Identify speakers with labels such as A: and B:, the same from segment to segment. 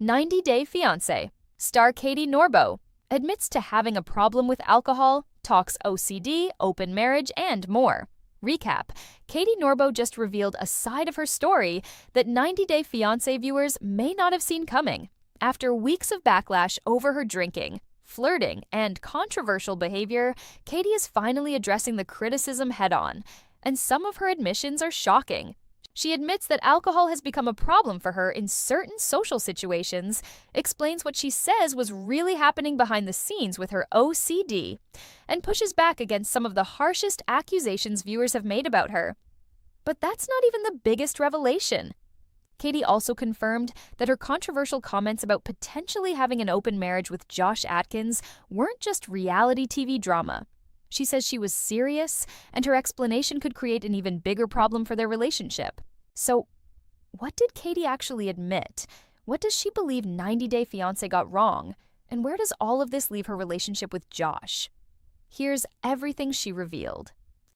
A: 90-Day Fiancé. Star Catie Norboe admits to having a problem with alcohol, talks OCD, open marriage, and more. Recap: Catie Norboe just revealed a side of her story that 90-Day Fiancé viewers may not have seen coming. After weeks of backlash over her drinking, flirting, and controversial behavior, Catie is finally addressing the criticism head-on, and some of her admissions are shocking. She admits that alcohol has become a problem for her in certain social situations, explains what she says was really happening behind the scenes with her OCD, and pushes back against some of the harshest accusations viewers have made about her. But that's not even the biggest revelation. Catie also confirmed that her controversial comments about potentially having an open marriage with Josh Atkins weren't just reality TV drama. She says she was serious, and her explanation could create an even bigger problem for their relationship. So, what did Catie actually admit? What does she believe 90-Day Fiancé got wrong? And where does all of this leave her relationship with Josh? Here's everything she revealed.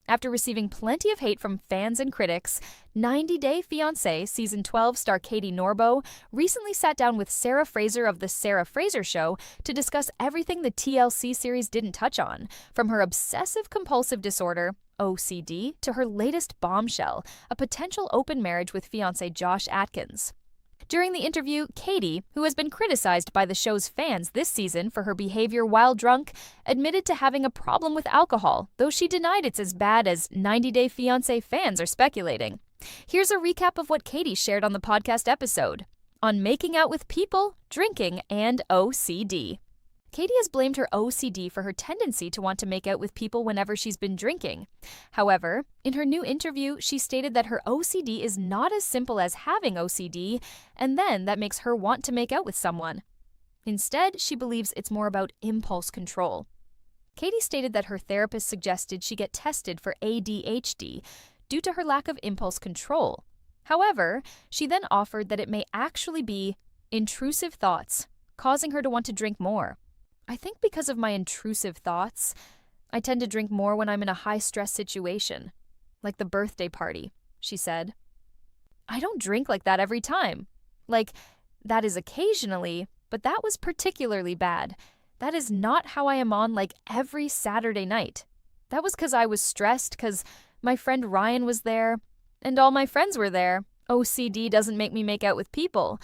A: After receiving plenty of hate from fans and critics, 90-Day Fiancé Season 12 star Catie Norboe recently sat down with Sarah Fraser of The Sarah Fraser Show to discuss everything the TLC series didn't touch on, from her obsessive-compulsive disorder, OCD, to her latest bombshell, a potential open marriage with fiancé Josh Atkins. During the interview, Catie, who has been criticized by the show's fans this season for her behavior while drunk, admitted to having a problem with alcohol, though she denied it's as bad as 90-Day Fiancé fans are speculating. Here's a recap of what Catie shared on the podcast episode on making out with people, drinking, and OCD. Catie has blamed her OCD for her tendency to want to make out with people whenever she's been drinking. However, in her new interview, she stated that her OCD is not as simple as having OCD, and then that makes her want to make out with someone. Instead, she believes it's more about impulse control. Catie stated that her therapist suggested she get tested for ADHD due to her lack of impulse control. However, she then offered that it may actually be intrusive thoughts, causing her to want to drink more. I think because of my intrusive thoughts, I tend to drink more when I'm in a high-stress situation, like the birthday party, she said. I don't drink like that every time. Like, that is occasionally, but that was particularly bad. That is not how I am on like every Saturday night. That was because I was stressed because my friend Ryan was there, and all my friends were there. OCD doesn't make me make out with people.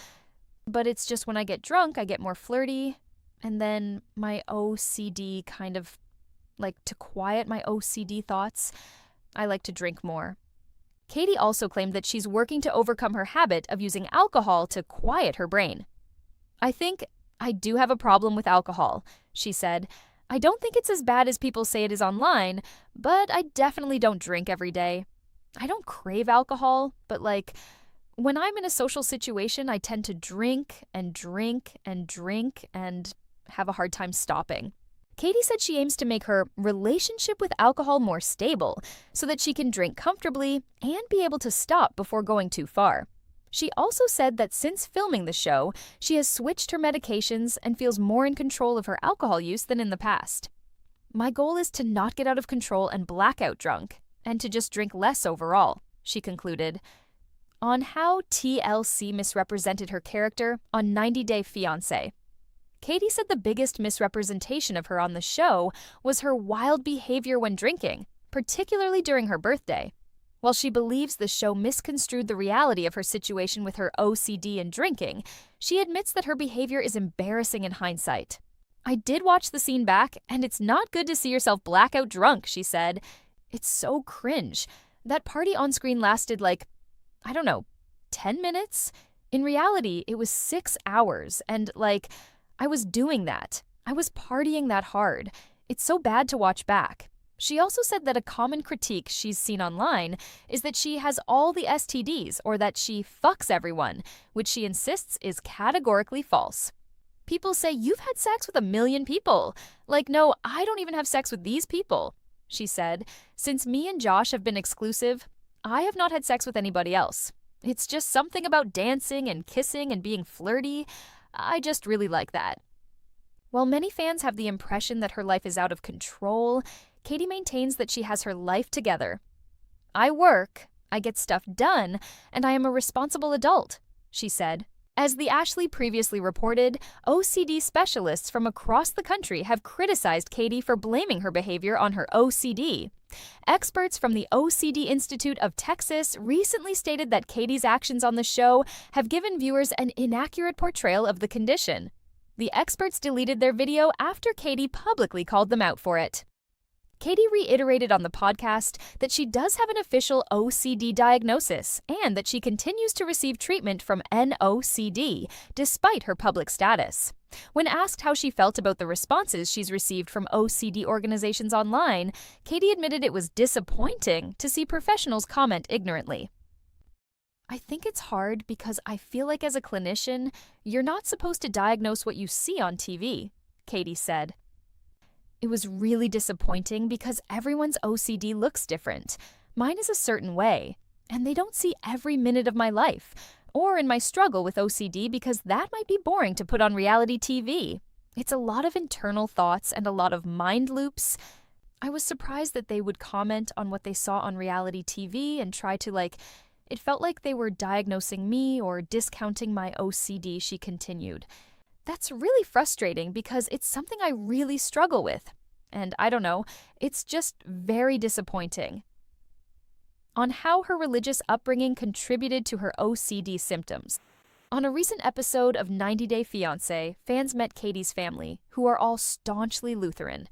A: But it's just when I get drunk, I get more flirty. And then my OCD kind of, like, to quiet my OCD thoughts, I like to drink more. Catie also claimed that she's working to overcome her habit of using alcohol to quiet her brain. I think I do have a problem with alcohol, she said. I don't think it's as bad as people say it is online, but I definitely don't drink every day. I don't crave alcohol, but when I'm in a social situation, I tend to drink and drink and drink and have a hard time stopping. Catie said she aims to make her relationship with alcohol more stable so that she can drink comfortably and be able to stop before going too far. She also said that since filming the show, she has switched her medications and feels more in control of her alcohol use than in the past. My goal is to not get out of control and blackout drunk, and to just drink less overall, she concluded. On how TLC misrepresented her character on 90-Day Fiancé. Catie said the biggest misrepresentation of her on the show was her wild behavior when drinking, particularly during her birthday. While she believes the show misconstrued the reality of her situation with her OCD and drinking, she admits that her behavior is embarrassing in hindsight. I did watch the scene back, and it's not good to see yourself blackout drunk, she said. It's so cringe. That party on screen lasted 10 minutes? In reality, it was 6 hours, and I was doing that. I was partying that hard. It's so bad to watch back. She also said that a common critique she's seen online is that she has all the STDs or that she fucks everyone, which she insists is categorically false. People say, you've had sex with 1 million people. No, I don't even have sex with these people, she said. Since me and Josh have been exclusive, I have not had sex with anybody else. It's just something about dancing and kissing and being flirty. I just really like that. While many fans have the impression that her life is out of control, Catie maintains that she has her life together. I work, I get stuff done, and I am a responsible adult, she said. As the Ashley previously reported, OCD specialists from across the country have criticized Catie for blaming her behavior on her OCD. Experts from the OCD Institute of Texas recently stated that Catie's actions on the show have given viewers an inaccurate portrayal of the condition. The experts deleted their video after Catie publicly called them out for it. Catie reiterated on the podcast that she does have an official OCD diagnosis and that she continues to receive treatment from NOCD, despite her public status. When asked how she felt about the responses she's received from OCD organizations online, Catie admitted it was disappointing to see professionals comment ignorantly. "I think it's hard because I feel like as a clinician, you're not supposed to diagnose what you see on TV," Catie said. "It was really disappointing because everyone's OCD looks different. Mine is a certain way, and they don't see every minute of my life, or in my struggle with OCD because that might be boring to put on reality TV. It's a lot of internal thoughts and a lot of mind loops. I was surprised that they would comment on what they saw on reality TV and try to it felt like they were diagnosing me or discounting my OCD," she continued. "That's really frustrating because it's something I really struggle with. And I don't know, it's just very disappointing." On how her religious upbringing contributed to her OCD symptoms. On a recent episode of 90 Day Fiancé, fans met Catie's family, who are all staunchly Lutheran.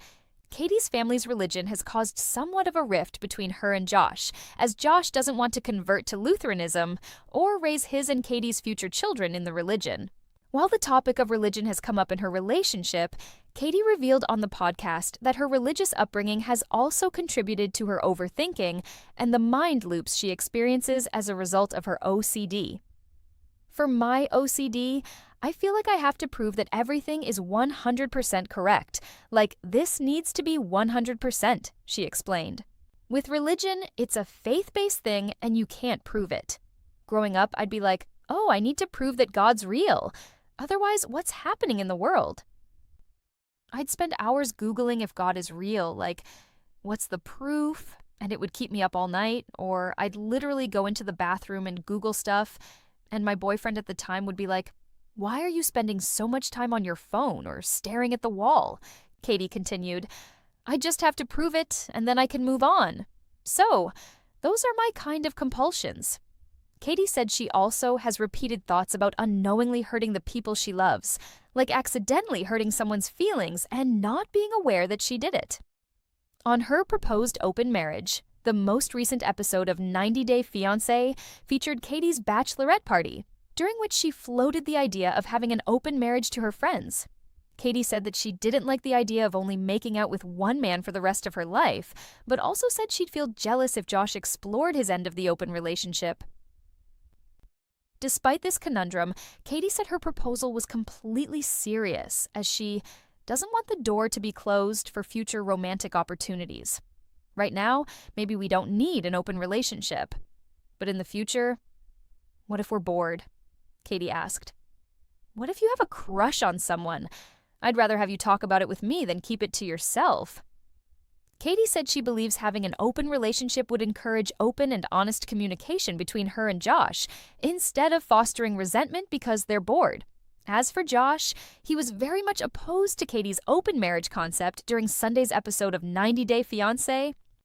A: Catie's family's religion has caused somewhat of a rift between her and Josh, as Josh doesn't want to convert to Lutheranism or raise his and Catie's future children in the religion. While the topic of religion has come up in her relationship, Catie revealed on the podcast that her religious upbringing has also contributed to her overthinking and the mind loops she experiences as a result of her OCD. "For my OCD, I feel like I have to prove that everything is 100% correct, like this needs to be 100%, she explained. "With religion, it's a faith-based thing and you can't prove it. Growing up, I'd be like, oh, I need to prove that God's real. Otherwise, what's happening in the world? I'd spend hours Googling if God is real, what's the proof? And it would keep me up all night. Or I'd literally go into the bathroom and Google stuff, and my boyfriend at the time would be like, why are you spending so much time on your phone or staring at the wall?" Catie continued. "I just have to prove it, and then I can move on. So, those are my kind of compulsions." Catie said she also has repeated thoughts about unknowingly hurting the people she loves, like accidentally hurting someone's feelings and not being aware that she did it. On her proposed open marriage, the most recent episode of 90 Day Fiancé featured Catie's bachelorette party, during which she floated the idea of having an open marriage to her friends. Catie said that she didn't like the idea of only making out with one man for the rest of her life, but also said she'd feel jealous if Josh explored his end of the open relationship. Despite this conundrum, Catie said her proposal was completely serious, as she doesn't want the door to be closed for future romantic opportunities. Right now, maybe we don't need an open relationship. But in the future, what if we're bored? Catie asked. "What if you have a crush on someone? I'd rather have you talk about it with me than keep it to yourself." Catie said she believes having an open relationship would encourage open and honest communication between her and Josh, instead of fostering resentment because they're bored. As for Josh, he was very much opposed to Catie's open marriage concept during Sunday's episode of 90 Day Fiancé,